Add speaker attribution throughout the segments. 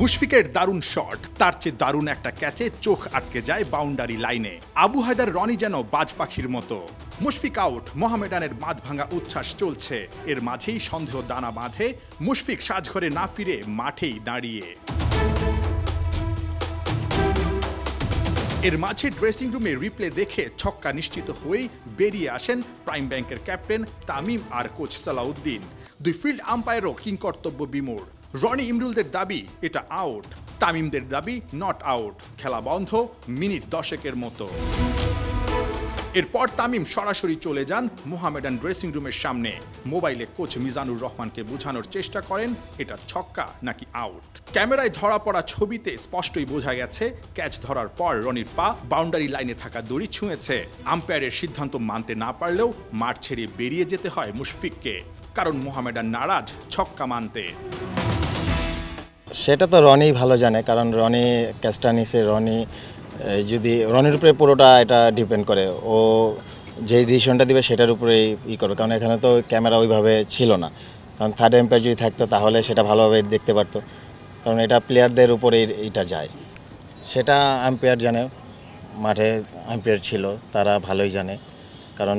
Speaker 1: মুশফিকের দারুণ শট, তার চেয়ে দারুণ একটা ক্যাচে চোখ আটকে যায় বাউন্ডারি লাইনে। আবু হায়দার রনি যেন বাজ পাখির মতো। মুশফিক আউট, মোহামেডানের বাঁধ ভাঙা উচ্ছ্বাস চলছে। এর মাঝেই সন্দেহ দানা বাঁধে, মুশফিক সাজঘরে না ফিরে মাঠেই দাঁড়িয়ে। এর মাঝে ড্রেসিং রুমে রিপ্লে দেখে ছক্কা নিশ্চিত হয়েই বেরিয়ে আসেন প্রাইম ব্যাংকের ক্যাপ্টেন তামিম আর কোচ সালাউদ্দিন। দুই ফিল্ড আম্পায়ারও কিংকর্তব্য বিমূঢ়। রনি ইমরুলদের দাবি এটা আউট, তামিমদের দাবি নট আউট। খেলা বন্ধ মিনিট 10 মতো। এরপর তামিম সরাসরি চলে যান মোহামেডান ড্রেসিং রুমের সামনে। মোবাইলে কোচ মিজানুর রহমানকে বোঝানোর চেষ্টা করেন এটা ছক্কা নাকি আউট। ক্যামেরায় ধরা পড়া ছবিতে স্পষ্টই বোঝা গেছে ক্যাচ ধরার পর রনির পা বাউন্ডারি লাইনে থাকা দড়ি ছুঁয়েছে। আম্পায়ারের সিদ্ধান্ত মানতে না পারলেও মাঠ ছেড়ে বেরিয়ে যেতে হয় মুশফিককে, কারণ মোহামেডান নারাজ ছক্কা মানতে।
Speaker 2: সেটা তো রনি ভালো জানে, কারণ রনি ক্যাচটা নিছে। যদি রনির উপরে পুরোটা এটা ডিপেন্ড করে, ও যে ডিসিশনটা দিবে সেটার উপরেই করবে, কারণ এখানে তো ক্যামেরা ওইভাবে ছিল না। কারণ থার্ড এম্পায়ার যদি থাকতো তাহলে সেটা ভালোভাবে দেখতে পারতো, কারণ এটা প্লেয়ারদের উপরে এটা যায়। সেটা আম্পায়ার জানে, মাঠে আম্পায়ার ছিল, তারা ভালোই জানে। কারণ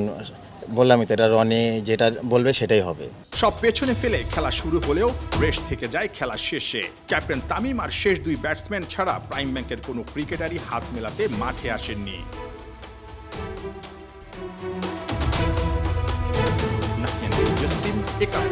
Speaker 2: বললামই তো, এটা রনি যেটা বলবে সেটাই হবে।
Speaker 1: সব পেছনে ফেলে খেলা শুরু হলেও রেশ থেকে যায় খেলা শেষে। ক্যাপ্টেন তামিম আর শেষ দুই ব্যাটসম্যান ছাড়া প্রাইম ব্যাংকের কোনো ক্রিকেটারই হাত মেলাতে মাঠে আসেননি। নাহিয়ান জসিম, ৭১।